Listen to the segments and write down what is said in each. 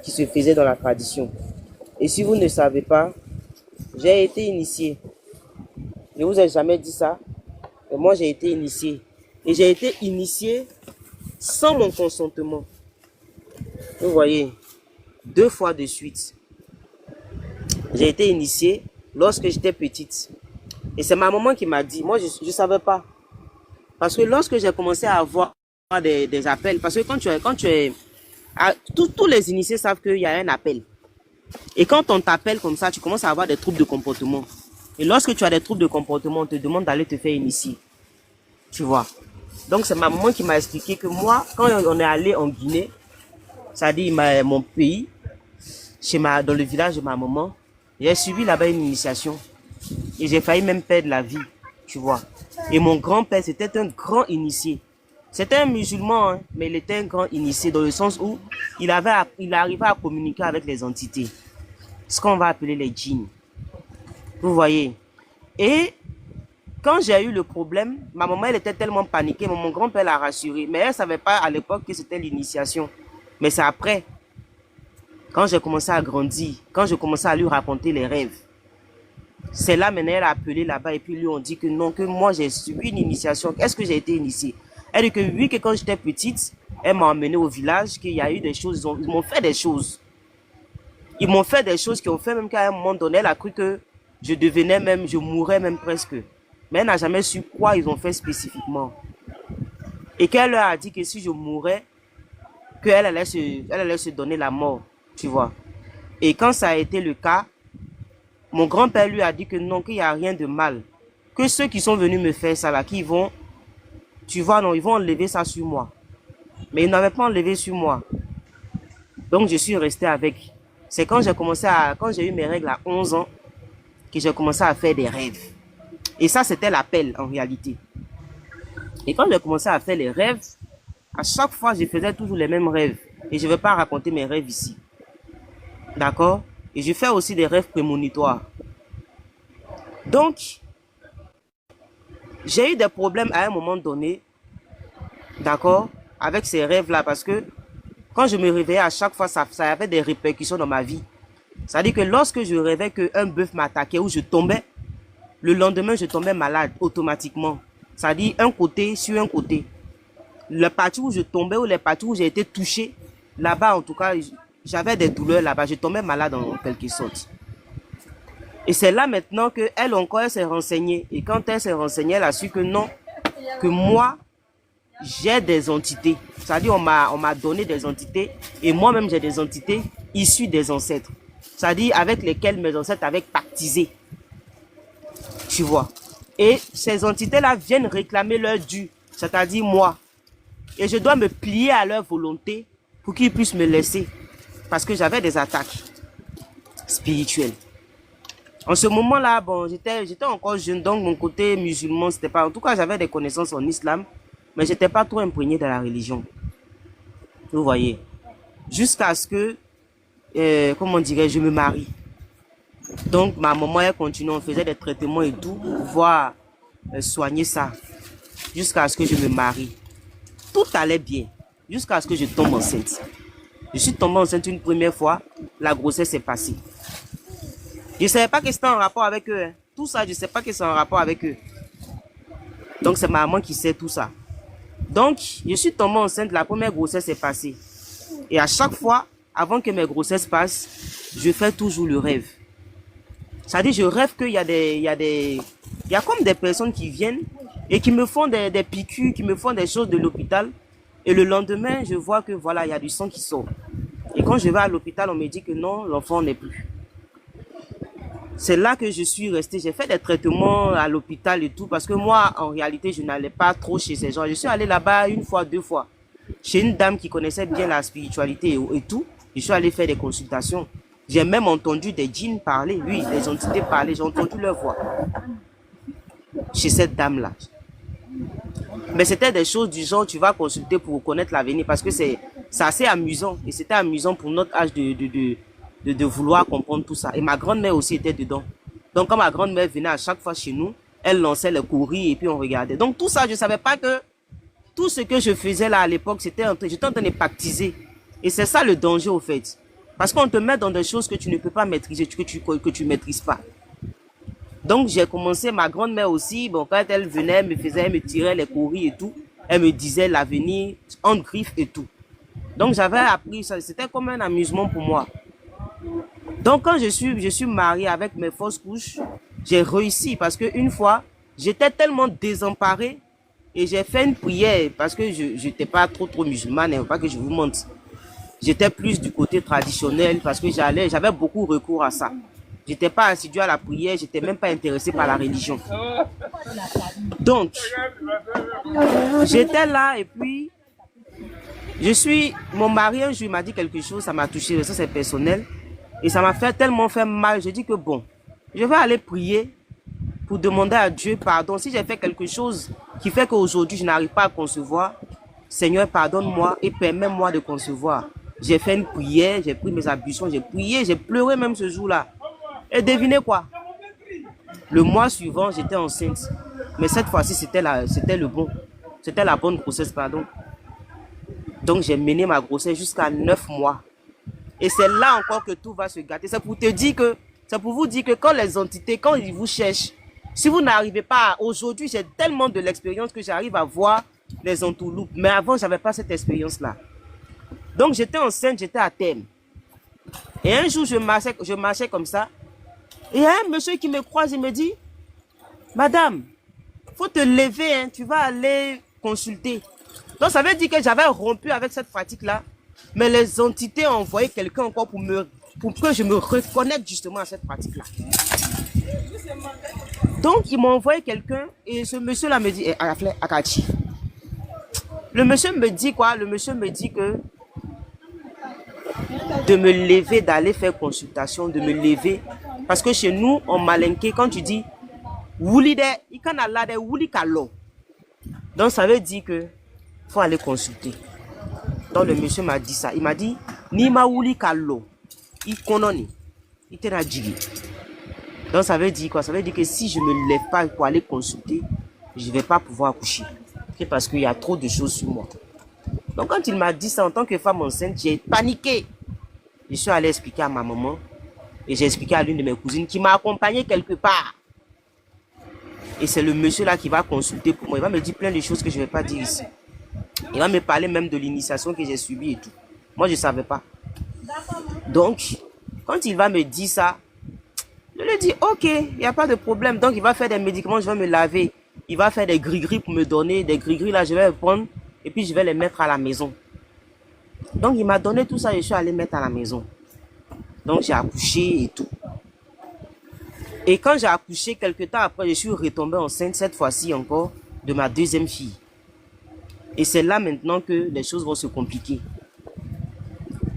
qui se faisait dans la tradition. Et si vous ne savez pas, j'ai été initié. Je ne vous ai jamais dit ça, mais moi j'ai été initié. Et j'ai été initié sans mon consentement. Vous voyez, 2 fois de suite. J'ai été initié lorsque j'étais petite. Et c'est ma maman qui m'a dit, moi je ne savais pas. Parce que lorsque j'ai commencé à avoir des appels, parce que quand tu es tous les initiés savent qu'il y a un appel. Et quand on t'appelle comme ça, tu commences à avoir des troubles de comportement. Et lorsque tu as des troubles de comportement, on te demande d'aller te faire initier. Tu vois. Donc c'est ma maman qui m'a expliqué que moi, quand on est allé en Guinée, c'est-à-dire mon pays, dans le village de ma maman, j'ai suivi là-bas une initiation. Et j'ai failli même perdre la vie, tu vois. Et mon grand-père, c'était un grand initié. C'était un musulman, hein, mais il était un grand initié dans le sens où il arrivait à communiquer avec les entités. Ce qu'on va appeler les djinns. Vous voyez. Et quand j'ai eu le problème, ma maman, elle était tellement paniquée, mais mon grand-père l'a rassurée. Mais elle ne savait pas à l'époque que c'était l'initiation. Mais c'est après, quand j'ai commencé à grandir, quand j'ai commencé à lui raconter les rêves, c'est là maintenant elle a appelé là-bas et puis lui on dit que non, que moi j'ai subi une initiation. Est-ce que j'ai été initiée? Elle dit que oui, que quand j'étais petite, elle m'a emmené au village, qu'il y a eu des choses, ils m'ont fait des choses. Ils m'ont fait des choses qui ont fait même qu'à un moment donné, elle a cru que je mourrais même presque. Mais elle n'a jamais su quoi ils ont fait spécifiquement. Et qu'elle leur a dit que si je mourais, qu'elle allait se donner la mort, tu vois. Et quand ça a été le cas, mon grand-père lui a dit que non, qu'il n'y a rien de mal. Que ceux qui sont venus me faire ça là, ils vont enlever ça sur moi. Mais ils n'avaient pas enlevé sur moi. Donc je suis resté avec. C'est quand j'ai eu mes règles à 11 ans, que j'ai commencé à faire des rêves. Et ça, c'était l'appel en réalité. Et quand j'ai commencé à faire les rêves, à chaque fois, je faisais toujours les mêmes rêves. Et je ne vais pas raconter mes rêves ici. D'accord? Et je fais aussi des rêves prémonitoires. Donc, j'ai eu des problèmes à un moment donné, d'accord, avec ces rêves-là, parce que quand je me réveillais à chaque fois, ça avait des répercussions dans ma vie. C'est-à-dire que lorsque je rêvais qu'un bœuf m'attaquait ou je tombais, le lendemain, je tombais malade automatiquement. C'est-à-dire un côté sur un côté. La partie où je tombais ou les parties où j'ai été touché, là-bas, en tout cas, j'avais des douleurs là-bas. Je tombais malade en quelque sorte. Et c'est là maintenant qu'elle encore, elle s'est renseignée. Et quand elle s'est renseignée, elle a su que non, que moi, j'ai des entités. C'est-à-dire, on m'a donné des entités. Et moi-même, j'ai des entités issues des ancêtres. C'est-à-dire, avec lesquelles mes ancêtres avaient pactisé. Tu vois. Et ces entités-là viennent réclamer leur dû. C'est-à-dire moi. Et je dois me plier à leur volonté pour qu'ils puissent me laisser. Parce que j'avais des attaques spirituelles. En ce moment-là, bon, j'étais encore jeune, donc mon côté musulman, c'était pas... En tout cas, j'avais des connaissances en islam, mais j'étais pas trop imprégné de la religion. Vous voyez. Jusqu'à ce que, comment dirais-je, je me marie. Donc, ma maman, elle continue, on faisait des traitements et tout pour pouvoir soigner ça. Jusqu'à ce que je me marie. Tout allait bien. Jusqu'à ce que je tombe enceinte. Je suis tombée enceinte une première fois, la grossesse est passée. Je ne savais pas que c'était en rapport avec eux. Hein. Tout ça, je ne sais pas que c'est en rapport avec eux. Donc, c'est ma maman qui sait tout ça. Donc, je suis tombée enceinte, la première grossesse est passée. Et à chaque fois, avant que mes grossesses passent, je fais toujours le rêve. C'est-à-dire, je rêve qu'il y a comme des personnes qui viennent et qui me font des piqûres, qui me font des choses de l'hôpital. Et le lendemain, je vois que voilà, il y a du sang qui sort. Et quand je vais à l'hôpital, on me dit que non, l'enfant n'est plus. C'est là que je suis restée. J'ai fait des traitements à l'hôpital et tout. Parce que moi, en réalité, je n'allais pas trop chez ces gens. Je suis allée là-bas une fois, 2 fois. Chez une dame qui connaissait bien la spiritualité et tout. Je suis allée faire des consultations. J'ai même entendu des djinns parler. Oui, des entités parler. J'ai entendu leur voix. Chez cette dame-là. Mais c'était des choses du genre, tu vas consulter pour connaître l'avenir. Parce que c'est assez amusant. Et c'était amusant pour notre âge de vouloir comprendre tout ça. Et ma grand-mère aussi était dedans. Donc quand ma grand-mère venait à chaque fois chez nous, elle lançait le courrier et puis on regardait. Donc tout ça, je ne savais pas que tout ce que je faisais là à l'époque, j'étais en train de pactiser. Et c'est ça le danger au fait. Parce qu'on te met dans des choses que tu ne peux pas maîtriser, que tu maîtrises pas. Donc, j'ai commencé, ma grand-mère aussi, bon, quand elle venait, elle me tirait les courriers et tout. Elle me disait l'avenir en griffe et tout. Donc, j'avais appris ça. C'était comme un amusement pour moi. Donc, quand je suis mariée avec mes fausses couches, j'ai réussi parce qu'une fois, j'étais tellement désemparée et j'ai fait une prière parce que je n'étais pas trop musulmane, hein, pas que je vous montre. J'étais plus du côté traditionnel parce que j'avais beaucoup recours à ça. J'étais pas assidu à la prière, j'étais même pas intéressé par la religion. Donc, j'étais là et puis, mon mari un jour m'a dit quelque chose, ça m'a touché, ça c'est personnel. Et ça m'a tellement fait mal, j'ai dit que bon, je vais aller prier pour demander à Dieu pardon. Si j'ai fait quelque chose qui fait qu'aujourd'hui je n'arrive pas à concevoir, Seigneur pardonne-moi et permets-moi de concevoir. J'ai fait une prière, j'ai pris mes ablutions, j'ai prié, j'ai pleuré même ce jour-là. Et devinez quoi? Le mois suivant, j'étais enceinte. Mais cette fois-ci, c'était la bonne grossesse, pardon. Donc, j'ai mené ma grossesse jusqu'à 9 mois. Et c'est là encore que tout va se gâter. C'est pour vous dire que quand les entités, quand ils vous cherchent, si vous n'arrivez pas, aujourd'hui, j'ai tellement de l'expérience que j'arrive à voir les entourloupes. Mais avant, je n'avais pas cette expérience-là. Donc, j'étais enceinte, j'étais à terme. Et un jour, je marchais comme ça. Et il y a un monsieur qui me croise, il me dit, Madame, faut te lever, hein, tu vas aller consulter. Donc ça veut dire que j'avais rompu avec cette pratique-là, mais les entités ont envoyé quelqu'un encore pour que je me reconnecte justement à cette pratique-là. Donc ils m'ont envoyé quelqu'un et ce monsieur-là me dit, Akachi. Le monsieur me dit quoi? Le monsieur me dit que de me lever, d'aller faire consultation, de me lever. Parce que chez nous, en malinké, quand tu dis Wulide, ikanalade wuli kalo. Donc ça veut dire que faut aller consulter. Donc le monsieur m'a dit ça. Il m'a dit Nima wuli kalo. Ikononi. Itera jigi. Donc ça veut dire quoi? Ça veut dire que si je ne me lève pas pour aller consulter, je ne vais pas pouvoir accoucher. C'est parce qu'il y a trop de choses sur moi. Donc quand il m'a dit ça en tant que femme enceinte, j'ai paniqué. Je suis allé expliquer à ma maman. Et j'ai expliqué à l'une de mes cousines qui m'a accompagné quelque part. Et c'est le monsieur là qui va consulter pour moi. Il va me dire plein de choses que je ne vais pas dire ici. Il va me parler même de l'initiation que j'ai subie et tout. Moi, je ne savais pas. Donc, quand il va me dire ça, je lui dis, ok, il n'y a pas de problème. Donc, il va faire des médicaments, je vais me laver. Il va faire des gris-gris pour me donner. Des gris-gris là, je vais les prendre et puis je vais les mettre à la maison. Donc, il m'a donné tout ça et je suis allé mettre à la maison. Donc, j'ai accouché et tout. Et quand j'ai accouché, quelques temps après, je suis retombée enceinte, cette fois-ci encore, de ma deuxième fille. Et c'est là maintenant que les choses vont se compliquer.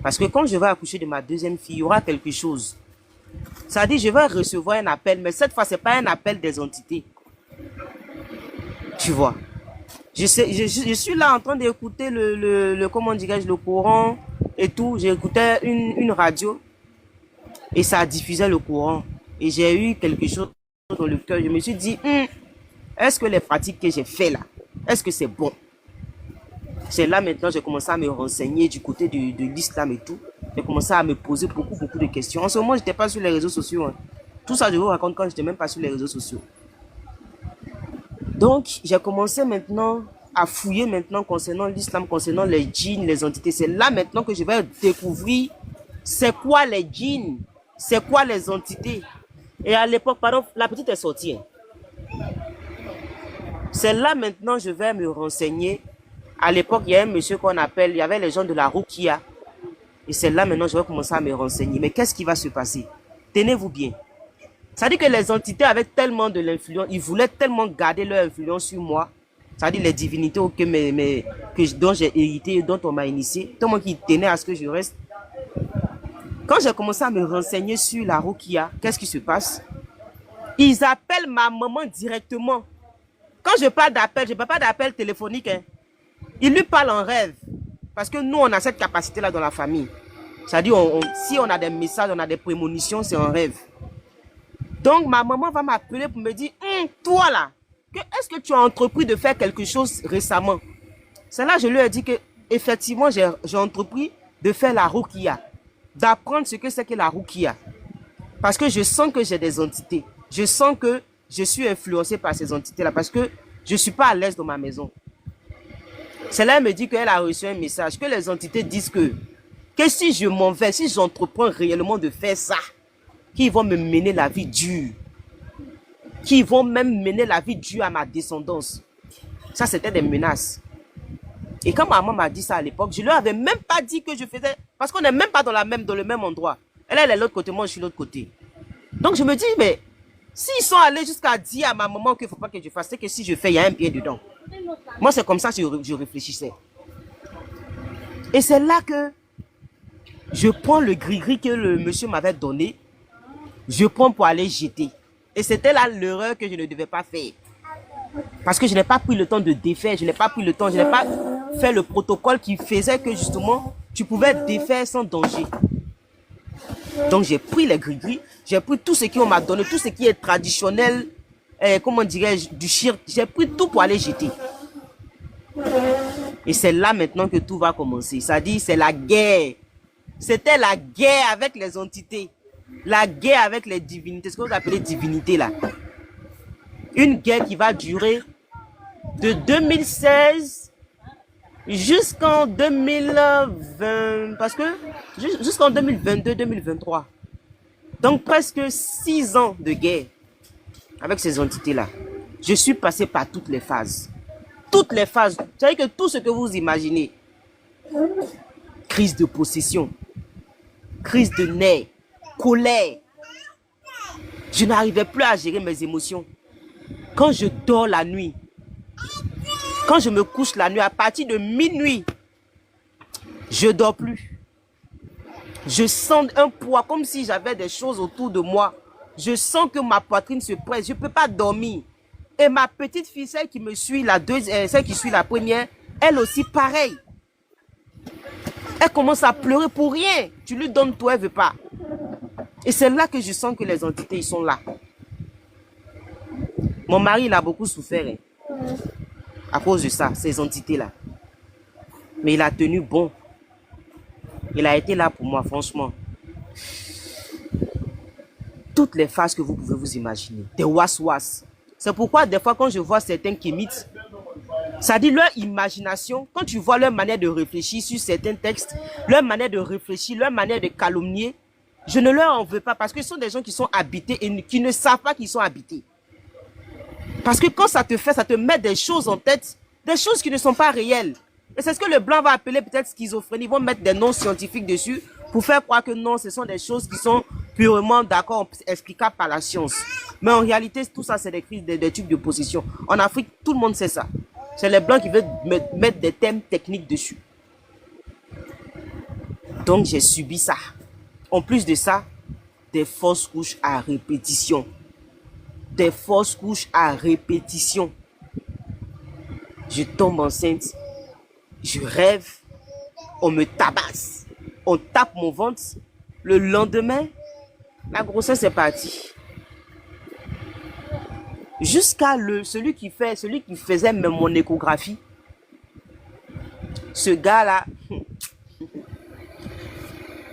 Parce que quand je vais accoucher de ma deuxième fille, il y aura quelque chose. Ça dit, je vais recevoir un appel, mais cette fois, ce n'est pas un appel des entités. Tu vois. Je suis là en train d'écouter comment dirais-je, le courant et tout. J'écoutais une radio. Et ça diffusait le courant. Et j'ai eu quelque chose dans le cœur. Je me suis dit, est-ce que les pratiques que j'ai fait là, est-ce que c'est bon? C'est là maintenant, j'ai commencé à me renseigner du côté de l'islam et tout. J'ai commencé à me poser beaucoup de questions. En ce moment, je n'étais pas sur les réseaux sociaux. Hein. Tout ça, je vous raconte quand je n'étais même pas sur les réseaux sociaux. Donc, j'ai commencé maintenant à fouiller maintenant concernant l'islam, concernant les djinns, les entités. C'est là maintenant que je vais découvrir c'est quoi les djinns. C'est quoi les entités? Et à l'époque, pardon, la petite est sortie. C'est là maintenant je vais me renseigner. À l'époque, il y a un monsieur qu'on appelle, il y avait les gens de la Rukia. Et c'est là maintenant je vais commencer à me renseigner. Mais qu'est-ce qui va se passer? Tenez-vous bien. Ça dit que les entités avaient tellement de l'influence, ils voulaient tellement garder leur influence sur moi. Ça dit les divinités dont j'ai hérité, dont on m'a initié. Tout le monde qui tenait à ce que je reste. Quand j'ai commencé à me renseigner sur la Rukia, qu'est-ce qui se passe? Ils appellent ma maman directement. Quand je parle d'appel, je ne parle pas d'appel téléphonique. Hein. Ils lui parlent en rêve. Parce que nous, on a cette capacité-là dans la famille. C'est-à-dire, si on a des messages, on a des prémonitions, c'est en rêve. Donc, ma maman va m'appeler pour me dire, toi là, est-ce que tu as entrepris de faire quelque chose récemment? C'est là que je lui ai dit que effectivement j'ai entrepris de faire la Rukia. d'apprendre ce que c'est que la rukia. Parce que je sens que j'ai des entités. Je sens que je suis influencé par ces entités-là parce que je ne suis pas à l'aise dans ma maison. Celle-là me dit qu'elle a reçu un message, que les entités disent que si je m'en vais, si j'entreprends réellement de faire ça, qu'ils vont me mener la vie dure. Qu'ils vont même mener la vie dure à ma descendance. Ça, c'était des menaces. Et quand maman m'a dit ça à l'époque, je ne leur avais même pas dit que je faisais... Parce qu'on n'est même pas dans le même endroit. Elle est de l'autre côté, moi je suis de l'autre côté. Donc je me dis, mais s'ils sont allés jusqu'à dire à ma maman qu'il ne faut pas que je fasse, c'est que si je fais, il y a un pied dedans. Moi, c'est comme ça que je réfléchissais. Et c'est là que je prends le gris-gris que le monsieur m'avait donné, je prends pour aller jeter. Et c'était là l'erreur que je ne devais pas faire. Parce que je n'ai pas pris le temps de défaire, je n'ai pas pris le temps, je n'ai pas fait le protocole qui faisait que justement, tu pouvais défaire sans danger. Donc j'ai pris les gris-gris, j'ai pris tout ce qu'on m'a donné, tout ce qui est traditionnel, comment dirais-je, du shirk, j'ai pris tout pour aller jeter. Et c'est là maintenant que tout va commencer. Ça dit, c'est la guerre. C'était la guerre avec les entités. La guerre avec les divinités, ce que vous appelez divinités là. Une guerre qui va durer de 2016 jusqu'en 2020, parce que jusqu'en 2022-2023. Donc presque 6 ans de guerre avec ces entités-là. Je suis passé par toutes les phases. Toutes les phases. Vous savez que tout ce que vous imaginez, crise de possession, crise de nerfs, colère. Je n'arrivais plus à gérer mes émotions. Quand je dors la nuit, quand je me couche la nuit, à partir de minuit, je ne dors plus. Je sens un poids comme si j'avais des choses autour de moi. Je sens que ma poitrine se presse. Je ne peux pas dormir. Et ma petite fille, celle qui me suit, celle qui suit la première, elle aussi pareil. Elle commence à pleurer pour rien. Tu lui donnes tout, elle ne veut pas. Et c'est là que je sens que les entités, ils sont là. Mon mari, il a beaucoup souffert à cause de ça, ces entités-là. Mais il a tenu bon. Il a été là pour moi, franchement. Toutes les phases que vous pouvez vous imaginer. Des was-was. C'est pourquoi des fois, quand je vois certains kémites, ça dit leur imagination, quand tu vois leur manière de réfléchir sur certains textes, leur manière de réfléchir, leur manière de calomnier, je ne leur en veux pas parce que ce sont des gens qui sont habités et qui ne savent pas qu'ils sont habités. Parce que quand ça te fait, ça te met des choses en tête, des choses qui ne sont pas réelles. Et c'est ce que le blanc va appeler peut-être schizophrénie. Ils vont mettre des noms scientifiques dessus pour faire croire que non, ce sont des choses qui sont purement d'accord, explicables par la science. Mais en réalité, tout ça, c'est des crises, des trucs de possession. En Afrique, tout le monde sait ça. C'est les blancs qui veulent mettre des thèmes techniques dessus. Donc, j'ai subi ça. En plus de ça, des fausses couches à répétition. Des fausses couches à répétition. Je tombe enceinte. Je rêve. On me tabasse. On tape mon ventre. Le lendemain, la grossesse est partie. Jusqu'à celui qui faisait même mon échographie. Ce gars-là,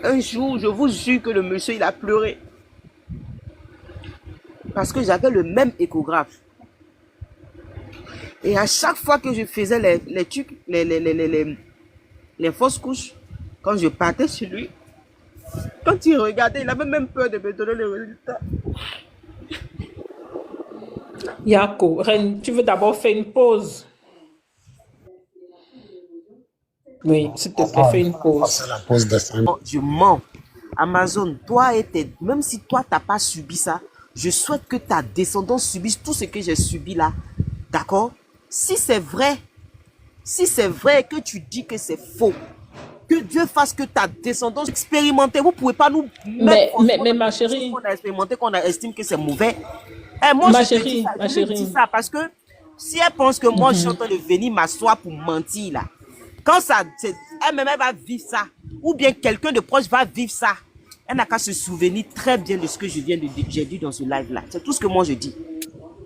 un jour, je vous jure que le monsieur, il a pleuré. Parce que j'avais le même échographe. Et à chaque fois que je faisais les fausses couches, quand je partais chez lui, quand il regardait, il avait même peur de me donner le résultat. Yako, Reine, tu veux d'abord faire une pause? Oui, s'il te plaît, fais une pause. C'est la pause de 5 minutes. Je mens. Amazon, toi et même si toi, tu n'as pas subi ça, je souhaite que ta descendance subisse tout ce que j'ai subi là. D'accord? Si c'est vrai que tu dis que c'est faux, que Dieu fasse que ta descendance expérimente. Vous ne pouvez pas nous mettre mais ma chérie, qu'on a expérimenté, qu'on estime que c'est mauvais. Et moi, ma je te dis chérie, ça, ma je lui dis chérie. ça parce que si elle pense que moi, je suis en train de venir m'asseoir pour mentir là, quand ça, elle-même, elle va vivre ça, ou bien quelqu'un de proche va vivre ça, elle n'a qu'à se souvenir très bien de ce que je viens de dire, j'ai dit dans ce live-là. C'est tout ce que moi je dis.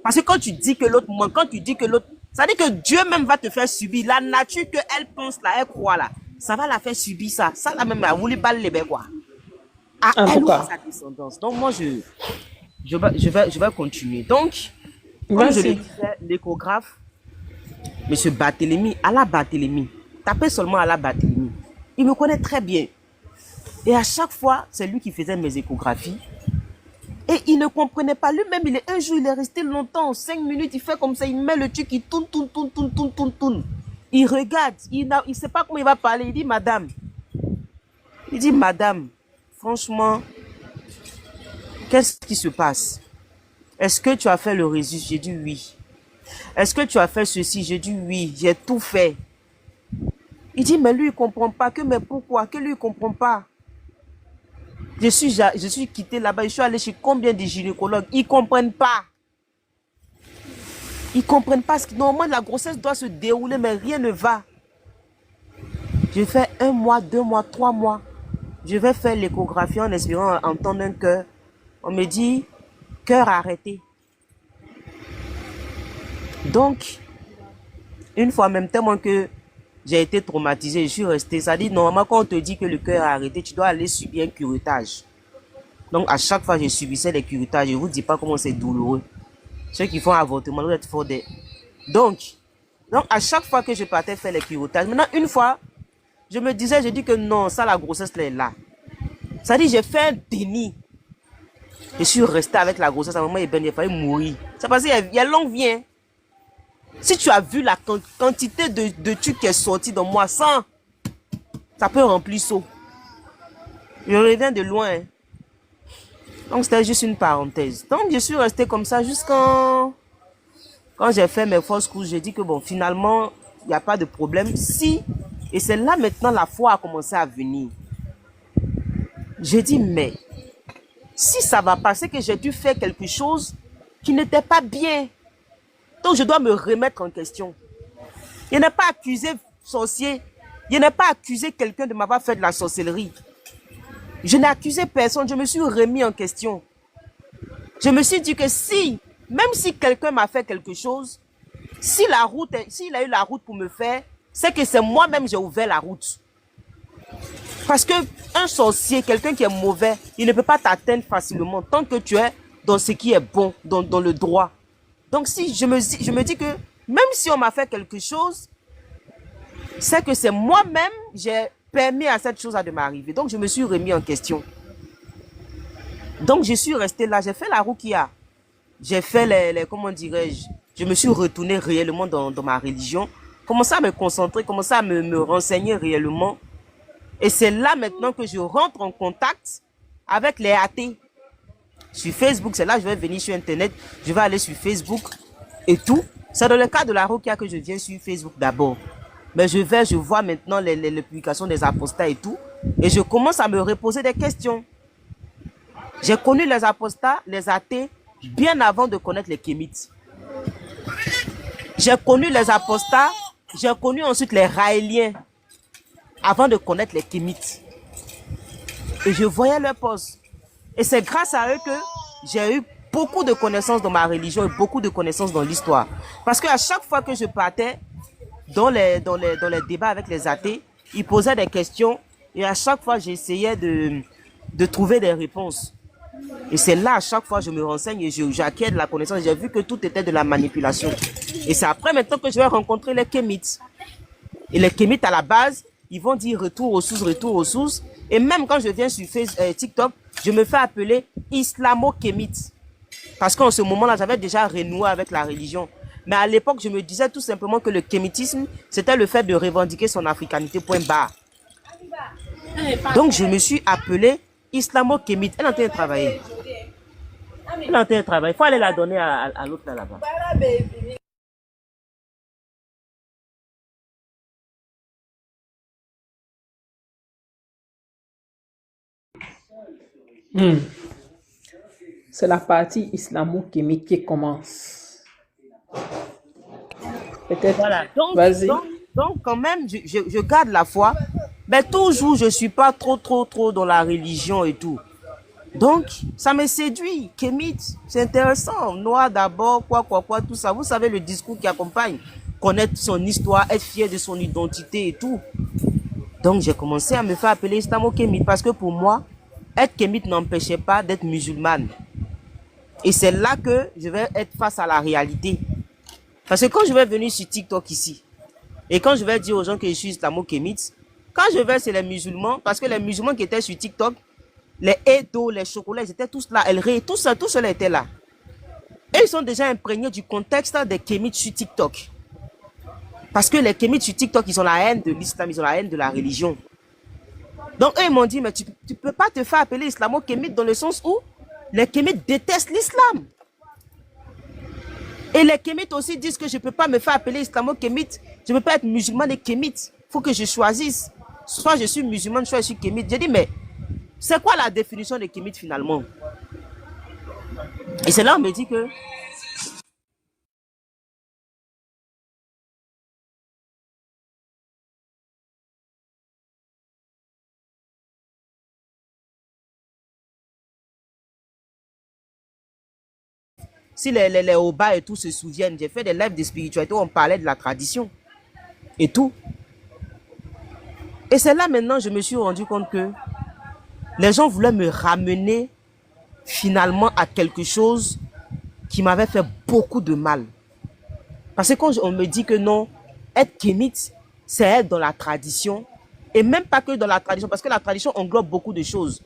Parce que quand tu dis que l'autre ment, quand tu dis que l'autre, ça veut dire que Dieu même va te faire subir. La nature qu'elle pense là, elle croit là, ça va la faire subir ça. Ça là même, elle voulait balle les quoi. à En tout elle ou à cas, sa descendance. Donc moi, je vais continuer. Donc, comme je le vas-y. disais, l'échographe, Monsieur Barthélemy, Ala Barthélemy, tapez seulement Ala Barthélemy. Il me connaît très bien. Et à chaque fois, c'est lui qui faisait mes échographies. Et il ne comprenait pas. Lui-même, un jour, il est resté longtemps, 5 minutes, il fait comme ça, il met le truc, il tourne, tourne, tourne, tourne, tourne, tourne, tourne. Il regarde, il ne sait pas comment il va parler. Il dit, madame, franchement, qu'est-ce qui se passe? Est-ce que tu as fait le résus? J'ai dit oui. Est-ce que tu as fait ceci? J'ai dit oui, j'ai tout fait. Il dit, mais lui, il ne comprend pas. Mais pourquoi? Que lui, il ne comprend pas. Je suis quitté là-bas, je suis allé chez combien de gynécologues? Ils ne comprennent pas. Ils ne comprennent pas. Normalement, la grossesse doit se dérouler, mais rien ne va. Je fais 1 mois, 2 mois, 3 mois. Je vais faire l'échographie en espérant entendre un cœur. On me dit, cœur arrêté. Donc, une fois même, tellement que j'ai été traumatisé, je suis resté. Ça dit, normalement, quand on te dit que le cœur a arrêté, tu dois aller subir un curettage. Donc, à chaque fois, je subissais les curetages. Je ne vous dis pas comment c'est douloureux. Ceux qui font avortement doivent être forts. Donc, à chaque fois que je partais faire les curetages, maintenant, une fois, je dis que non, ça, la grossesse, là est là. Ça dit, j'ai fait un déni. Je suis resté avec la grossesse. À un moment, il a failli mourir. C'est parce qu'il y a longue vie. Hein. Si tu as vu la quantité de trucs qui est sorti de moi, ça peut remplir ça. Je reviens de loin. Hein. Donc, c'était juste une parenthèse. Donc, je suis resté comme ça jusqu'à quand j'ai fait mes fausses couches. J'ai dit que bon, finalement, il n'y a pas de problème. Si, et c'est là maintenant la foi a commencé à venir. J'ai dit, mais si ça va passer que j'ai dû faire quelque chose qui n'était pas bien. Donc, je dois me remettre en question. Je n'ai pas accusé sorcier. Je n'ai pas accusé quelqu'un de m'avoir fait de la sorcellerie. Je n'ai accusé personne. Je me suis remis en question. Je me suis dit que même si quelqu'un m'a fait quelque chose, s'il a eu la route pour me faire, c'est que c'est moi-même j'ai ouvert la route. Parce qu'un sorcier, quelqu'un qui est mauvais, il ne peut pas t'atteindre facilement tant que tu es dans ce qui est bon, dans le droit. Donc si je me dis que même si on m'a fait quelque chose, c'est que c'est moi-même j'ai permis à cette chose de m'arriver. Donc je me suis remis en question. Donc je suis resté là, j'ai fait la roukia. J'ai fait comment dirais-je, je me suis retourné réellement dans ma religion, commencé à me concentrer, commencé à me renseigner réellement. Et c'est là maintenant que je rentre en contact avec les athées. Sur Facebook, c'est là que je vais venir sur Internet, je vais aller sur Facebook et tout. C'est dans le cas de la Rokia que je viens sur Facebook d'abord. Mais je vois maintenant les publications des apostats et tout. Et je commence à me reposer des questions. J'ai connu les apostats, les athées, bien avant de connaître les kémites. J'ai connu les apostats, j'ai connu ensuite les raéliens, avant de connaître les kémites. Et je voyais leurs posts. Et c'est grâce à eux que j'ai eu beaucoup de connaissances dans ma religion et beaucoup de connaissances dans l'histoire. Parce qu'à chaque fois que je partais dans les débats avec les athées, ils posaient des questions et à chaque fois j'essayais de trouver des réponses. Et c'est là à chaque fois je me renseigne et j'acquiers de la connaissance. J'ai vu que tout était de la manipulation. Et c'est après maintenant que je vais rencontrer les kémites. Et les kémites à la base, ils vont dire retour aux sources, retour aux sources. Et même quand je viens sur TikTok, je me fais appeler islamo-kémite. Parce qu'en ce moment-là, j'avais déjà renoué avec la religion. Mais à l'époque, je me disais tout simplement que le kémitisme, c'était le fait de revendiquer son africanité, point barre. Donc, je me suis appelé islamo-kémite. Elle est en train de travailler. Elle est en train de travailler. Il faut aller la donner à l'autre là-bas. C'est la partie islamo-kémique qui commence. Peut-être. Voilà. Vas-y. Donc, quand même, je garde la foi. Mais toujours, je ne suis pas trop dans la religion et tout. Donc, ça me séduit. Kémite, c'est intéressant. Noir d'abord, quoi, tout ça. Vous savez le discours qui accompagne. Connaître son histoire, être fier de son identité et tout. Donc, j'ai commencé à me faire appeler islamo-kémite parce que pour moi, être kémite n'empêchait pas d'être musulmane. Et c'est là que je vais être face à la réalité. Parce que quand je vais venir sur TikTok ici, et quand je vais dire aux gens que je suis islamo-kémite, quand je vais, c'est les musulmans, parce que les musulmans qui étaient sur TikTok, les Edo, les chocolats, ils étaient tous là, Elré, tout cela était là. Et ils sont déjà imprégnés du contexte des kémites sur TikTok. Parce que les kémites sur TikTok, ils ont la haine de l'islam, ils ont la haine de la religion. Donc eux, ils m'ont dit, mais tu ne peux pas te faire appeler islamo-kémite dans le sens où les kémites détestent l'islam. Et les kémites aussi disent que je ne peux pas me faire appeler islamo-kémite. Je ne peux pas être musulmane et kémite. Il faut que je choisisse. Soit je suis musulmane, soit je suis kémite. J'ai dit, mais c'est quoi la définition de kémite finalement? Et c'est là on me dit que si les Oba et tout se souviennent, j'ai fait des lives de spiritualité où on parlait de la tradition et tout. Et c'est là maintenant je me suis rendu compte que les gens voulaient me ramener finalement à quelque chose qui m'avait fait beaucoup de mal. Parce que quand on me dit que non, être kémite, c'est être dans la tradition. Et même pas que dans la tradition, parce que la tradition englobe beaucoup de choses.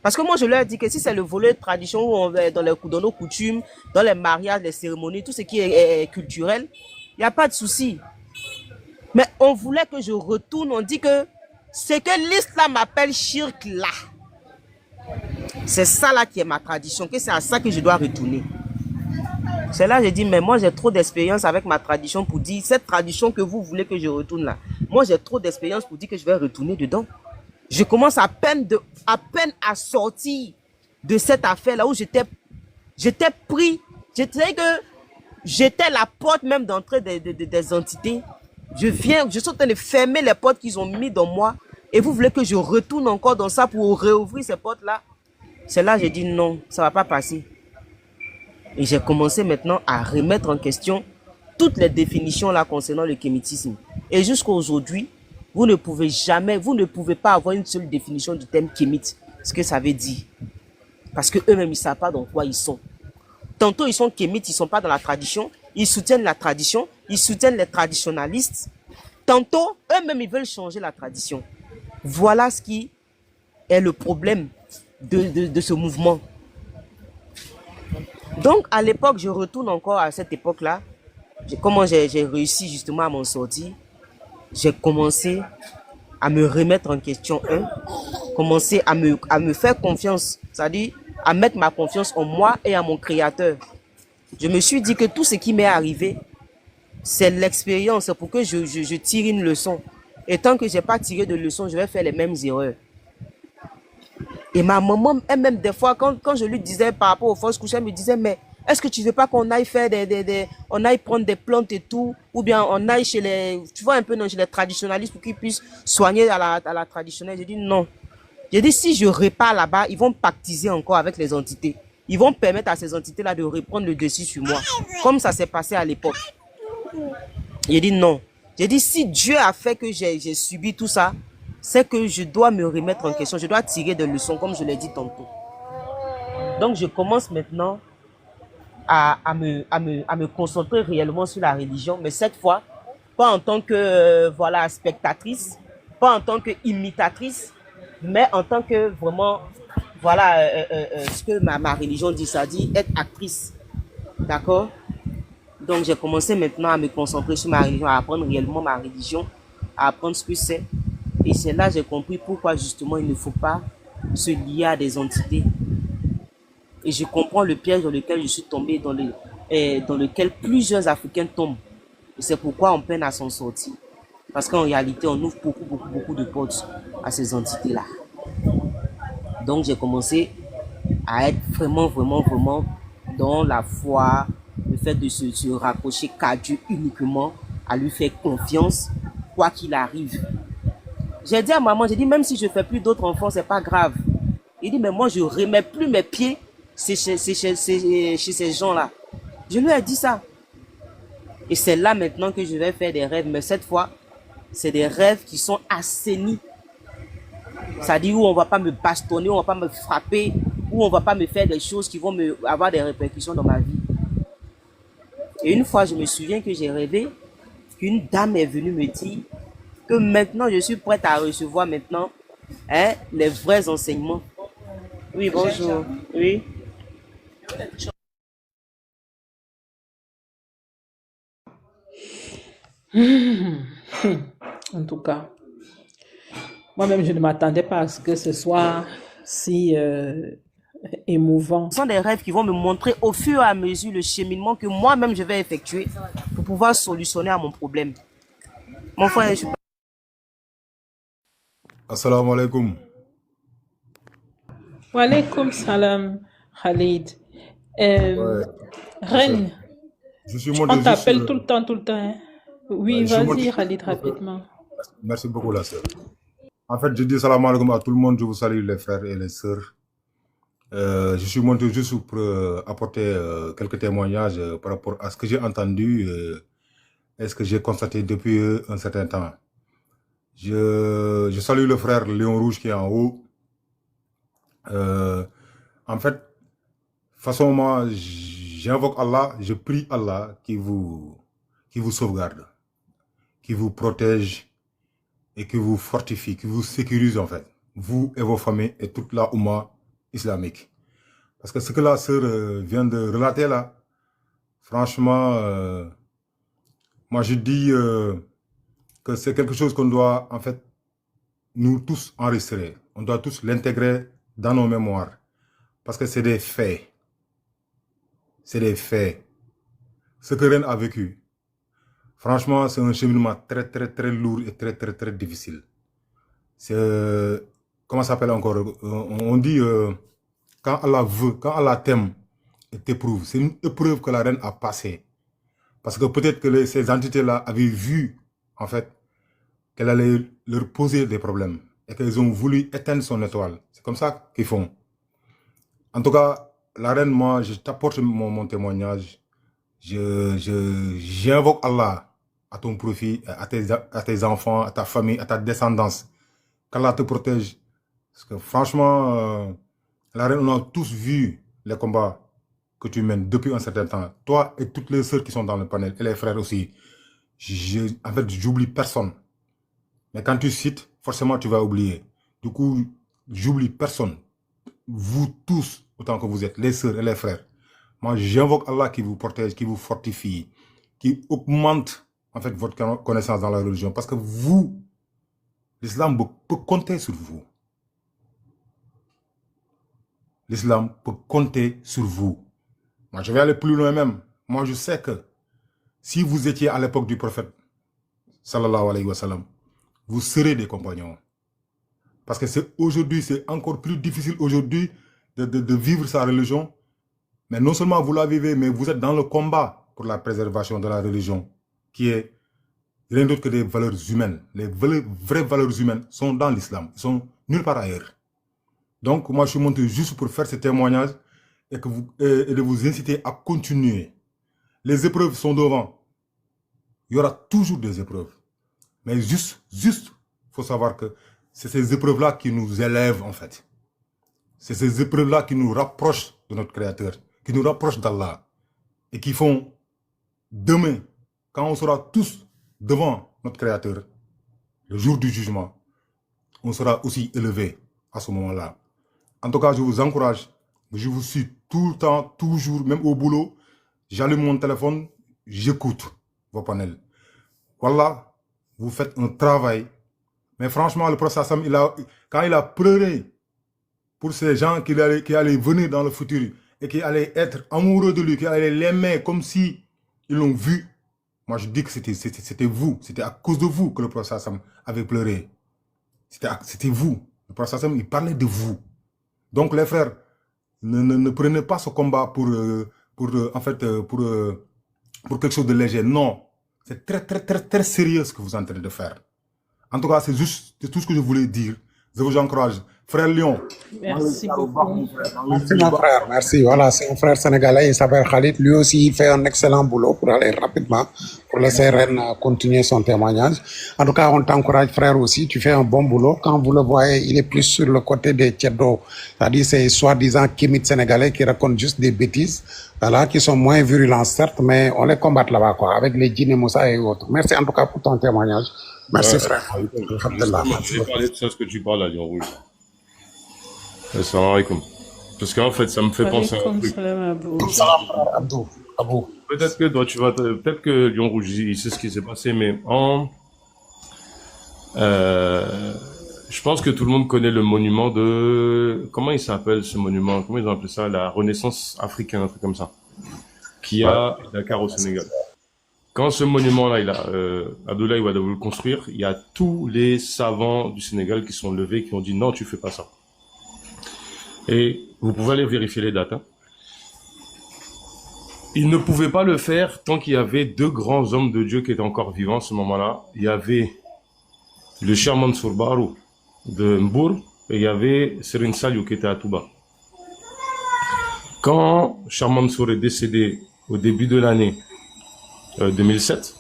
Parce que moi, je leur dis que si c'est le volet de tradition, où on va dans nos coutumes, dans les mariages, les cérémonies, tout ce qui est culturel, il n'y a pas de souci. Mais on voulait que je retourne, on dit que ce que l'islam appelle shirk là, c'est ça là qui est ma tradition, que c'est à ça que je dois retourner. C'est là que j'ai dit, mais moi j'ai trop d'expérience avec ma tradition pour dire, cette tradition que vous voulez que je retourne là, moi j'ai trop d'expérience pour dire que je vais retourner dedans. Je commence à peine à sortir de cette affaire là où j'étais pris, je dirais que j'étais la porte même d'entrée des entités. Je suis en train de fermer les portes qu'ils ont mis dans moi et vous voulez que je retourne encore dans ça pour réouvrir ces portes là. C'est là que j'ai dit non, ça ne va pas passer. Et j'ai commencé maintenant à remettre en question toutes les définitions là concernant le kémitisme. Et jusqu'à aujourd'hui, vous ne pouvez pas avoir une seule définition du terme kémite, ce que ça veut dire. Parce qu'eux-mêmes, ils ne savent pas dans quoi ils sont. Tantôt, ils sont kémites, ils ne sont pas dans la tradition, ils soutiennent la tradition, ils soutiennent les traditionalistes. Tantôt, eux-mêmes, ils veulent changer la tradition. Voilà ce qui est le problème de ce mouvement. Donc, à l'époque, je retourne encore à cette époque-là. Comment j'ai réussi justement à m'en sortir. J'ai commencé à me remettre en question, commencer à me faire confiance, c'est-à-dire à mettre ma confiance en moi et à mon créateur. Je me suis dit que tout ce qui m'est arrivé, c'est l'expérience pour que je tire une leçon. Et tant que je n'ai pas tiré de leçon, je vais faire les mêmes erreurs. Et ma maman, elle-même, des fois, quand je lui disais par rapport aux fausses couches, elle me disait, mais est-ce que tu ne veux pas qu'on aille faire on aille prendre des plantes et tout, ou bien on aille chez tu vois un peu, non, chez les traditionalistes pour qu'ils puissent soigner à la traditionnelle. J'ai dit non. J'ai dit, si je repars là-bas, ils vont pactiser encore avec les entités. Ils vont permettre à ces entités-là de reprendre le dessus sur moi, comme ça s'est passé à l'époque. J'ai dit non. J'ai dit, si Dieu a fait que j'ai subi tout ça, c'est que je dois me remettre en question. Je dois tirer des leçons, comme je l'ai dit tantôt. Donc, je commence maintenant à me concentrer réellement sur la religion, mais cette fois, pas en tant que voilà, spectatrice, pas en tant que imitatrice, mais en tant que vraiment, voilà, ce que ma religion dit, ça dit être actrice. D'accord? Donc, j'ai commencé maintenant à me concentrer sur ma religion, à apprendre réellement ma religion, à apprendre ce que c'est. Et c'est là que j'ai compris pourquoi justement il ne faut pas se lier à des entités. Et je comprends le piège dans lequel je suis tombé, dans lequel plusieurs Africains tombent. Et c'est pourquoi on peine à s'en sortir. Parce qu'en réalité, on ouvre beaucoup de portes à ces entités-là. Donc j'ai commencé à être vraiment dans la foi, le fait de se rapprocher qu'à Dieu uniquement, à lui faire confiance, quoi qu'il arrive. J'ai dit à maman, j'ai dit, même si je ne fais plus d'autres enfants, c'est pas grave. Il dit, mais moi, je ne remets plus mes pieds chez ces gens-là. Je lui ai dit ça. Et c'est là maintenant que je vais faire des rêves. Mais cette fois, c'est des rêves qui sont assainis. C'est-à-dire où on ne va pas me bastonner, on ne va pas me frapper, où on ne va pas me faire des choses qui vont avoir des répercussions dans ma vie. Et une fois, je me souviens que j'ai rêvé qu'une dame est venue me dire que maintenant, je suis prête à recevoir maintenant les vrais enseignements. Oui, bonjour. Oui. En tout cas, moi-même, je ne m'attendais pas à ce que ce soit si émouvant. Ce sont des rêves qui vont me montrer au fur et à mesure le cheminement que moi-même je vais effectuer pour pouvoir solutionner à mon problème. Mon frère, je suis pas... Assalamu alaikum. Wa alaykoum salam, Khalid. Ouais, ma soeur. Reine, Je suis on monté juste. t'appelle tout le temps, tout le temps, hein. Oui, Ouais, je suis monté. vas-y, Khalid, rapidement. Merci beaucoup, la sœur. En fait, je dis salam alaikum à tout le monde. Je vous salue, les frères et les sœurs. Je suis monté juste pour apporter quelques témoignages par rapport à ce que j'ai entendu et ce que j'ai constaté depuis un certain temps. Je salue le frère Léon Rouge qui est en haut. En fait, façon moi, j'invoque Allah, je prie Allah qui vous sauvegarde, qui vous protège et qui vous fortifie, qui vous sécurise en fait, vous et vos familles et toute la Oumma islamique. Parce que ce que la sœur vient de relater là, franchement, moi je dis que c'est quelque chose qu'on doit en fait nous tous enregistrer. On doit tous l'intégrer dans nos mémoires. Parce que c'est des faits. C'est des faits. Ce que Rennes a vécu, franchement, c'est un cheminement très, très, très lourd et très, très, très difficile. C'est, comment ça s'appelle encore? On dit, quand Allah veut, quand Allah t'aime et t'éprouve, c'est une épreuve que la reine a passée. Parce que peut-être que ces entités-là avaient vu, en fait, qu'elle allait leur poser des problèmes et qu'ils ont voulu éteindre son étoile. C'est comme ça qu'ils font. En tout cas, la reine, moi, je t'apporte mon témoignage. J'invoque Allah à ton profit, à tes enfants, à ta famille, à ta descendance. Qu'Allah te protège. Parce que franchement, la reine, on a tous vu les combats que tu mènes depuis un certain temps. Toi et toutes les sœurs qui sont dans le panel, et les frères aussi. En fait, j'oublie personne. Mais quand tu cites, forcément, tu vas oublier. Du coup, j'oublie personne. Vous tous, autant que vous êtes, les sœurs et les frères. Moi, j'invoque Allah qui vous protège, qui vous fortifie, qui augmente en fait votre connaissance dans la religion. Parce que vous, l'islam peut compter sur vous. L'islam peut compter sur vous. Moi, je vais aller plus loin même. Moi, je sais que si vous étiez à l'époque du prophète, sallallahu alayhi wa sallam, vous serez des compagnons. Parce que c'est aujourd'hui, c'est encore plus difficile aujourd'hui de vivre sa religion. Mais non seulement vous la vivez, mais vous êtes dans le combat pour la préservation de la religion, qui est rien d'autre que des valeurs humaines. Les vraies valeurs humaines sont dans l'islam. Ils sont nulle part ailleurs. Donc, moi, je suis monté juste pour faire ce témoignage et de vous inciter à continuer. Les épreuves sont devant. Il y aura toujours des épreuves. Mais juste, il faut savoir que c'est ces épreuves-là qui nous élèvent, en fait. C'est ces épreuves-là qui nous rapprochent de notre Créateur, qui nous rapprochent d'Allah, et qui font demain, quand on sera tous devant notre Créateur, le jour du jugement, on sera aussi élevé à ce moment-là. En tout cas, je vous encourage, je vous suis tout le temps, toujours, même au boulot, j'allume mon téléphone, j'écoute vos panels. Voilà, vous faites un travail. Mais franchement, le prophète Sam, quand il a pleuré pour ces gens qui allaient venir dans le futur et qui allaient être amoureux de lui, qui allaient l'aimer comme si ils l'ont vu, moi je dis que c'était vous, c'était à cause de vous que le prophète Sam avait pleuré. C'était vous. Le prophète Sam, il parlait de vous. Donc les frères, ne prenez pas ce combat pour quelque chose de léger. Non, c'est très, très, très, très sérieux ce que vous êtes en train de faire. En tout cas, c'est tout ce que je voulais dire. Je vous encourage. Frère Lyon. Merci beaucoup. Merci mon frère, merci. Voilà, c'est un frère sénégalais, il s'appelle Khalid. Lui aussi, il fait un excellent boulot pour aller rapidement, pour laisser Rennes continuer son témoignage. En tout cas, on t'encourage frère aussi, tu fais un bon boulot. Quand vous le voyez, il est plus sur le côté des Tchèdo, c'est-à-dire ces soi-disant kémites sénégalais qui racontent juste des bêtises, voilà, qui sont moins virulents certes, mais on les combat là-bas, quoi, avec les djinns et Moussa et autres. Merci en tout cas pour ton témoignage. Merci frère. Alhamdulillah. Je vais parler de ça, ce que tu parles à Lyon Rouge. Assalamu alaikum. Parce qu'en fait, ça me fait penser à un Walaikum truc. salam Abou. Salam frère Abdou. Abou. Peut-être que toi, peut-être que Lyon Rouge, il sait ce qui s'est passé, mais je pense que tout le monde connaît le monument de, comment il s'appelle ce monument? Comment ils ont appelé ça? La Renaissance africaine, un truc comme ça. Qui a Dakar au Sénégal. Quand ce monument-là, Abdoulaye Wade voulu le construire, il y a tous les savants du Sénégal qui sont levés, qui ont dit non, tu fais pas ça. Et vous pouvez aller vérifier les dates. Hein. Il ne pouvait pas le faire tant qu'il y avait deux grands hommes de Dieu qui étaient encore vivants à ce moment-là. Il y avait le Cheikh Mansour Barou de Mbour et il y avait Serine Saliou qui était à Touba. Quand Cheikh Mansour est décédé au début de l'année 2007,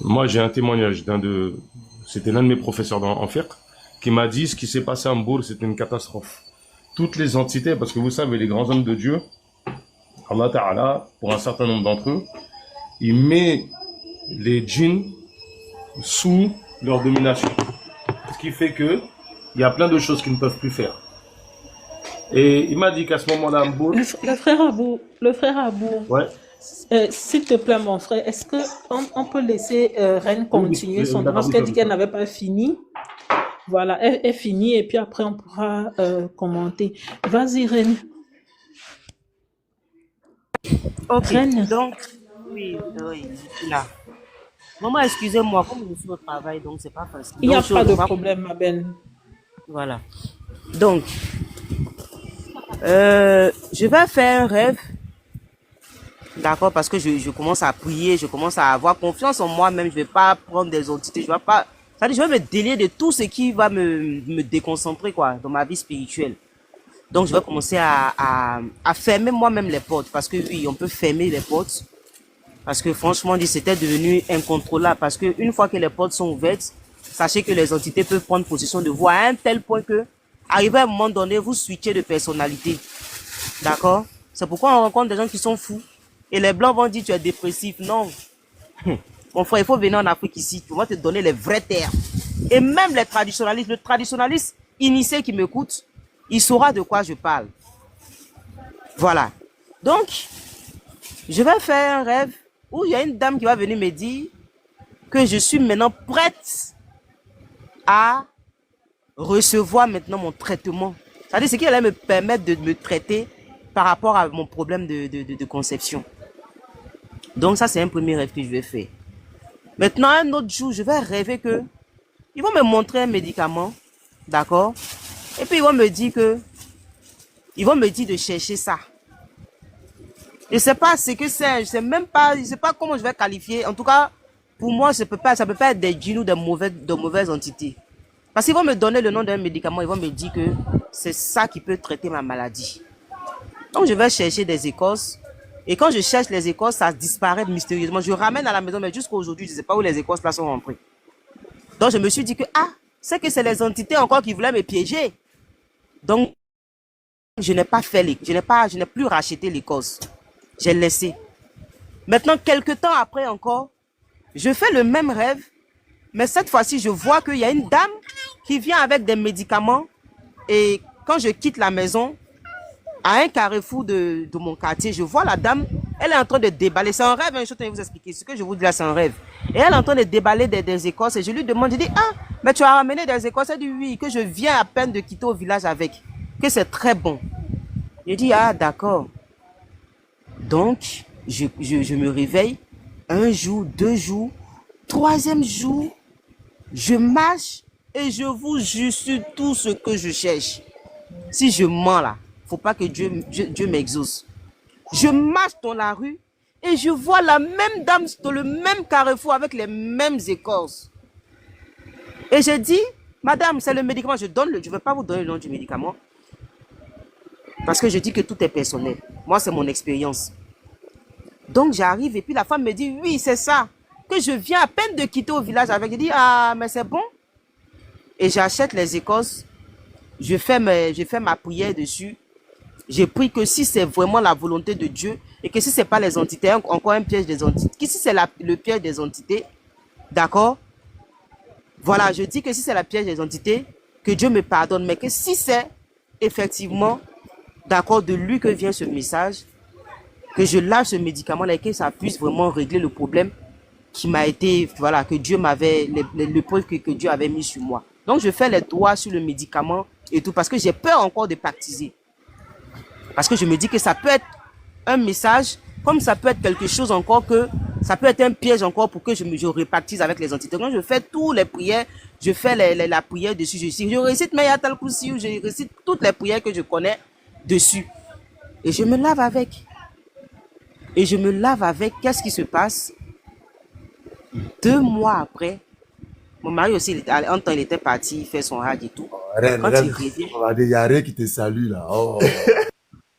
moi j'ai un témoignage c'était l'un de mes professeurs en fiqh qui m'a dit ce qui s'est passé à Mbour, c'était une catastrophe. Toutes les entités, parce que vous savez, les grands hommes de Dieu, Allah Ta'ala, pour un certain nombre d'entre eux, il met les djinns sous leur domination. Ce qui fait que il y a plein de choses qu'ils ne peuvent plus faire. Et il m'a dit qu'à ce moment-là, à Mbour... Le frère Abou, Ouais. s'il te plaît, mon frère, est-ce qu'on peut laisser Reine continuer son d'accord, parce qu'elle dit oui, qu'elle n'avait pas fini. Voilà, elle finit et puis après on pourra commenter. Vas-y, Reine. Ok, Reine. donc, oui, je suis là. Maman, excusez-moi, comme je suis au travail, donc c'est pas facile. Il n'y a Donc, pas de problème, ma belle. Voilà. Donc, je vais faire un rêve, d'accord, parce que je commence à prier, je commence à avoir confiance en moi-même, je vais pas prendre des entités, je vais pas, c'est-à-dire, je vais me délier de tout ce qui va me déconcentrer, quoi, dans ma vie spirituelle. Donc, je vais commencer à fermer moi-même les portes, parce que oui, on peut fermer les portes, parce que franchement, c'était devenu incontrôlable, parce que une fois que les portes sont ouvertes, sachez que les entités peuvent prendre possession de vous à un tel point que, arrivé à un moment donné, vous switchez de personnalité. D'accord? C'est pourquoi on rencontre des gens qui sont fous. Et les blancs vont dire tu es dépressif. Non. Mon frère, il faut venir en Afrique ici. On va te donner les vrais termes. Et même les traditionnalistes, le traditionnaliste initié qui m'écoute, il saura de quoi je parle. Voilà. Donc, je vais faire un rêve où il y a une dame qui va venir me dire que je suis maintenant prête à recevoir maintenant mon traitement. C'est-à-dire ce qui allait me permettre de me traiter par rapport à mon problème de conception. Donc ça, c'est un premier rêve que je vais faire. Maintenant, un autre jour, je vais rêver que ils vont me montrer un médicament, d'accord? Et puis ils vont me dire ils vont me dire de chercher ça. Je ne sais pas ce que c'est, je sais même pas, je sais pas comment je vais qualifier. En tout cas, pour moi, ça peut pas être des djinns ou de mauvaises entités. Parce qu'ils vont me donner le nom d'un médicament, ils vont me dire que c'est ça qui peut traiter ma maladie. Donc je vais chercher des écorces. Et quand je cherche les écorces, ça disparaît mystérieusement. Je ramène à la maison, mais jusqu'à aujourd'hui, je ne sais pas où les écorces là sont rentrées. Donc je me suis dit que, c'est que c'est les entités encore qui voulaient me piéger. Donc, je n'ai pas fait je n'ai plus racheté l'écorce. J'ai laissé. Maintenant, quelques temps après encore, je fais le même rêve, mais cette fois-ci, je vois qu'il y a une dame qui vient avec des médicaments et quand je quitte la maison, à un carrefour de mon quartier, je vois la dame, elle est en train de déballer. C'est un rêve, je vais vous expliquer. Ce que je vous dis là, c'est un rêve. Et elle est en train de déballer des écorces et je lui demande, je dis, mais tu as ramené des écorces? Elle dit oui, que je viens à peine de quitter au village avec, que c'est très bon. Je dis, d'accord. Donc, je me réveille, un jour, 2 jours, 3e jour, je marche et je vous jure sur tout ce que je cherche. Si je mens là, faut pas que Dieu m'exauce. Je marche dans la rue et je vois la même dame dans le même carrefour avec les mêmes écorces. Et je dis, Madame, c'est le médicament. Je ne vais pas vous donner le nom du médicament. Parce que je dis que tout est personnel. Moi, c'est mon expérience. Donc, j'arrive et puis la femme me dit, oui, c'est ça. Que je viens à peine de quitter au village avec. Je dis, ah, mais c'est bon. Et j'achète les écorces. Je fais ma prière dessus. J'ai pris que si c'est vraiment la volonté de Dieu et que si c'est pas les entités, encore un piège des entités, que si c'est le piège des entités, d'accord? Voilà, je dis que si c'est la piège des entités, que Dieu me pardonne, mais que si c'est effectivement, d'accord, de lui que vient ce message, que je lâche ce médicament-là et que ça puisse vraiment régler le problème qui m'a été, voilà, que Dieu m'avait, le preuve que Dieu avait mis sur moi. Donc, je fais les doigts sur le médicament et tout, parce que j'ai peur encore de baptiser. Parce que je me dis que ça peut être un message, comme ça peut être quelque chose encore que, ça peut être un piège encore pour que je répartise avec les entités. Quand je fais toutes les prières, je fais la prière dessus, je récite Meyatal Kursi, je récite toutes les prières que je connais dessus. Et je me lave avec. Et je me lave avec, qu'est-ce qui se passe? 2 mois après, mon mari aussi, un temps, il était parti faire son hajj et tout. Reine, Quand reine, il revient, il y a rien qui te salue là. Oh.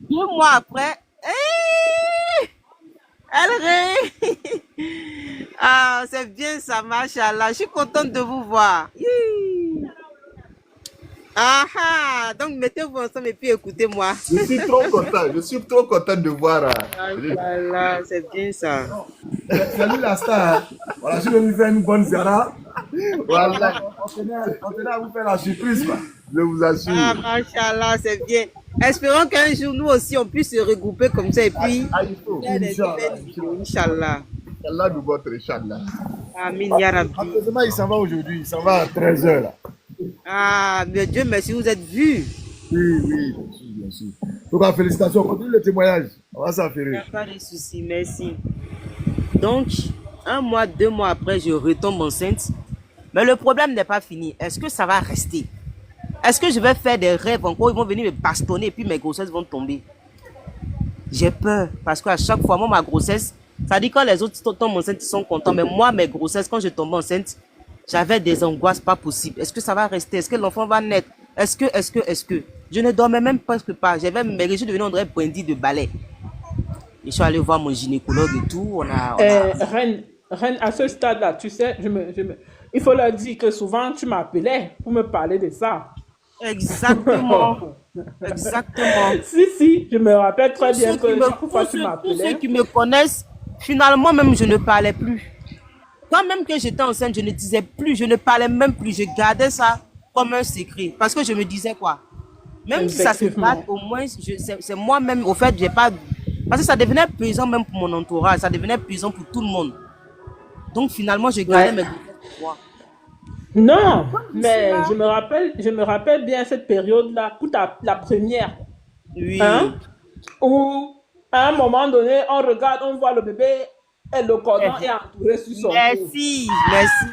2 mois après, elle rit. Ah, c'est bien ça, machallah. Je suis contente de vous voir. Hi. Ah ah, donc mettez-vous ensemble et puis écoutez-moi. Je suis trop content de voir. Machallah, c'est bien ça. Salut la star. Voilà, je vais lui faire une bonne zara. Voilà, on tenait à vous faire la surprise, quoi. Je vous assure. Ah, machallah, c'est bien. Espérons qu'un jour, nous aussi, on puisse se regrouper comme ça et puis Il faut. faire des nouvelles vidéos, Inch'Allah. Allah nous votre Inch'Allah. Amin, ya Rabbi. Apparemment, il s'en va aujourd'hui. Il s'en va à 13h là. Ah, mais Dieu merci, vous êtes vus. Oui, bien sûr, bien sûr. Donc, félicitations. Continue le témoignage. On va s'en Il n'y faire. a pas de souci, merci. Donc, 1 mois, 2 mois après, je retombe enceinte. Mais le problème n'est pas fini. Est-ce que ça va rester? Est-ce que je vais faire des rêves encore? Ils vont venir me bastonner et puis mes grossesses vont tomber. J'ai peur parce qu'à chaque fois, moi, ma grossesse, ça dit quand les autres tombent enceintes, ils sont contents. Mais moi, mes grossesses, quand je tombe enceinte, j'avais des angoisses pas possibles. Est-ce que ça va rester? Est-ce que l'enfant va naître? Est-ce que? Je ne dormais même presque pas. Mes régions devenaient André Brandy de balai. Je suis allé voir mon gynécologue et tout. Reine, à ce stade-là, tu sais, il faut leur dire que souvent tu m'appelais pour me parler de ça. Exactement. Exactement. Si, je me rappelle très Tous bien ceux que qui me- chaque fois tous tu ceux- tous m'appelais. ceux qui me connaissent, finalement même je ne parlais plus. Quand même que j'étais enceinte, je ne disais plus, je ne parlais même plus. Je gardais ça comme un secret. Parce que je me disais quoi? Même si ça se Effectivement. passe, au moins, c'est moi-même, au fait, j'ai pas. Parce que ça devenait pesant même pour mon entourage, ça devenait pesant pour tout le monde. Donc finalement, je gardais Ouais. mes grossesses pour moi. Non, Je suis mais là. je me rappelle bien cette période-là, pour la première, Oui. hein, où à un moment donné, on regarde, on voit le bébé et le cordon est entouré sur son cou. Merci, merci.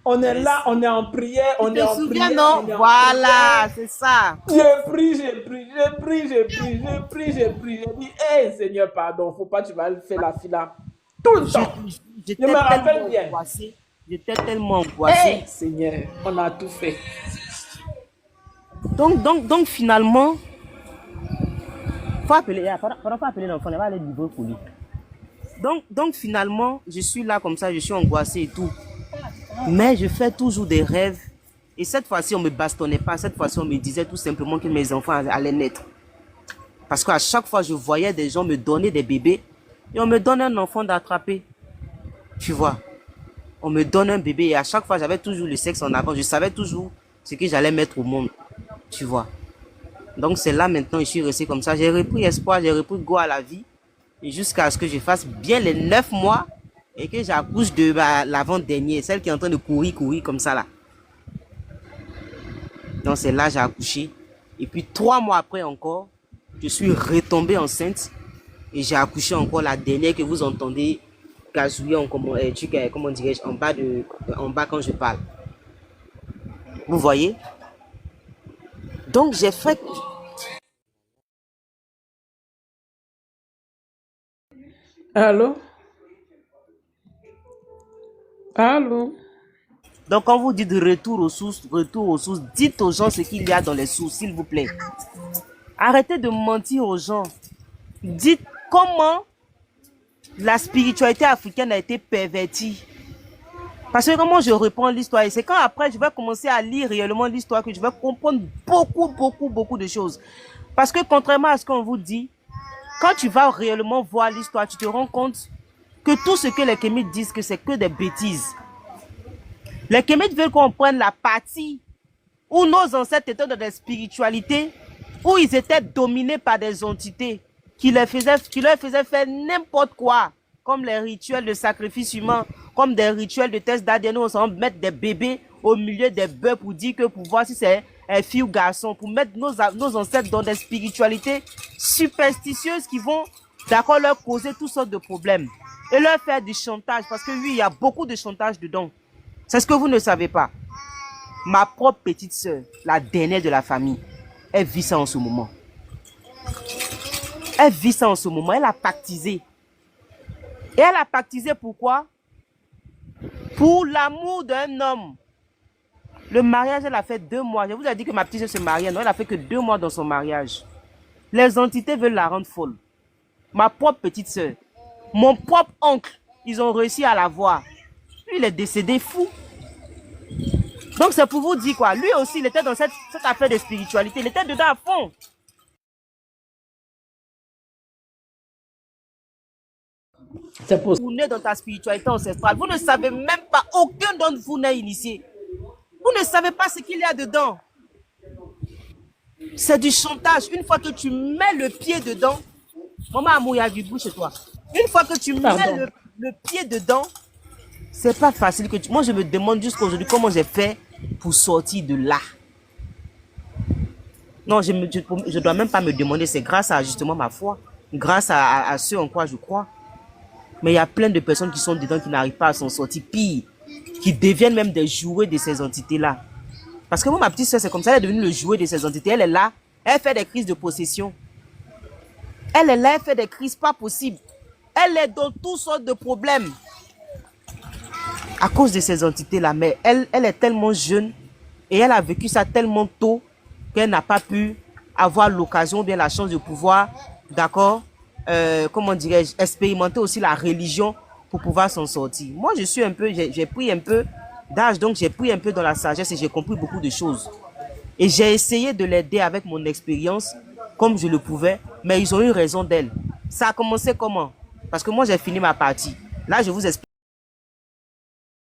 On est là, on est en prière, on Tu est te en souviens, prière, non? on est en Voilà, prière. c'est ça. J'ai pris. J'ai dit, hé Seigneur, pardon, faut pas, tu vas faire la fila. Tout le temps. J'étais Je me rappelle tellement bien. angoissée. J'étais tellement angoissée. Hé Seigneur, on a tout fait. Donc finalement, faut appeler, faut appeler l'enfant, il va aller livrer pour lui. Donc finalement, je suis là comme ça, je suis angoissée et tout. Mais je fais toujours des rêves. Et cette fois-ci, on ne me bastonnait pas. Cette fois-ci, on me disait tout simplement que mes enfants allaient naître. Parce qu'à chaque fois, je voyais des gens me donner des bébés. Et on me donne un enfant d'attraper. Tu vois. On me donne un bébé. Et à chaque fois, j'avais toujours le sexe en avant. Je savais toujours ce que j'allais mettre au monde. Tu vois. Donc c'est là maintenant, je suis resté comme ça. J'ai repris espoir, j'ai repris goût à la vie. Et jusqu'à ce que je fasse bien les 9 mois. Et que j'accouche de l'avant-dernière. Celle qui est en train de courir comme ça là. Donc c'est là j'ai accouché. Et puis 3 mois après encore, je suis retombée enceinte. Et j'ai accouché encore la dernière que vous entendez gazouiller comment dirais-je, en bas quand je parle. Vous voyez? Donc j'ai fait... Allô? Allô? Donc, quand vous dites retour aux sources, dites aux gens ce qu'il y a dans les sources, s'il vous plaît. Arrêtez de mentir aux gens. Dites comment la spiritualité africaine a été pervertie. Parce que comment je reprends l'histoire, et c'est quand après je vais commencer à lire réellement l'histoire que je vais comprendre beaucoup de choses. Parce que contrairement à ce qu'on vous dit, quand tu vas réellement voir l'histoire, tu te rends compte que tout ce que les Kémites disent, que c'est que des bêtises. Les Kémites veulent qu'on prenne la partie où nos ancêtres étaient dans des spiritualités, où ils étaient dominés par des entités qui leur faisaient faire n'importe quoi, comme les rituels de sacrifice humain, comme des rituels de test d'ADN, où on s'en mettre des bébés au milieu des bœufs pour dire que pour voir si c'est un fille ou garçon, pour mettre nos ancêtres dans des spiritualités superstitieuses qui vont, d'accord, leur causer toutes sortes de problèmes et leur faire du chantage, parce que oui, il y a beaucoup de chantage dedans. C'est ce que vous ne savez pas. Ma propre petite sœur, la dernière de la famille, elle vit ça en ce moment. Elle vit ça en ce moment. Elle a pactisé. Et elle a pactisé pourquoi? Pour l'amour d'un homme. Le mariage, elle a fait 2 mois. Je vous ai dit que ma petite sœur se mariait. Non, elle a fait que 2 mois dans son mariage. Les entités veulent la rendre folle. Ma propre petite sœur. Mon propre oncle. Ils ont réussi à la voir. Lui, il est décédé fou. Donc, c'est pour vous dire quoi. Lui aussi, il était dans cette affaire de spiritualité. Il était dedans à fond. C'est pour ça. Vous n'êtes dans ta spiritualité ancestrale. Vous ne savez même pas. Aucun d'entre vous n'est initié. Vous ne savez pas ce qu'il y a dedans. C'est du chantage. Une fois que tu mets le pied dedans, maman Amour, il y a du bruit chez toi. Une fois que tu mets le pied dedans, c'est pas facile que tu... Moi, je me demande jusqu'aujourd'hui comment j'ai fait pour sortir de là. Non, je ne dois même pas me demander. C'est grâce à justement ma foi. Grâce à ce en quoi je crois. Mais il y a plein de personnes qui sont dedans qui n'arrivent pas à s'en sortir. Pire, qui deviennent même des jouets de ces entités-là. Parce que moi, ma petite soeur, c'est comme ça, elle est devenue le jouet de ces entités. Elle est là, elle fait des crises de possession. Elle est là, elle fait des crises pas possibles. Elle est dans toutes sortes de problèmes. À cause de ces entités-là. Mais elle est tellement jeune et elle a vécu ça tellement tôt qu'elle n'a pas pu avoir l'occasion, bien la chance de pouvoir, d'accord, comment dirais-je, expérimenter aussi la religion pour pouvoir s'en sortir. Moi, je suis un peu, j'ai pris un peu d'âge, donc j'ai pris un peu dans la sagesse et j'ai compris beaucoup de choses. Et j'ai essayé de l'aider avec mon expérience, comme je le pouvais, mais ils ont eu raison d'elle. Ça a commencé comment? Parce que moi, j'ai fini ma partie. Là, je vous explique.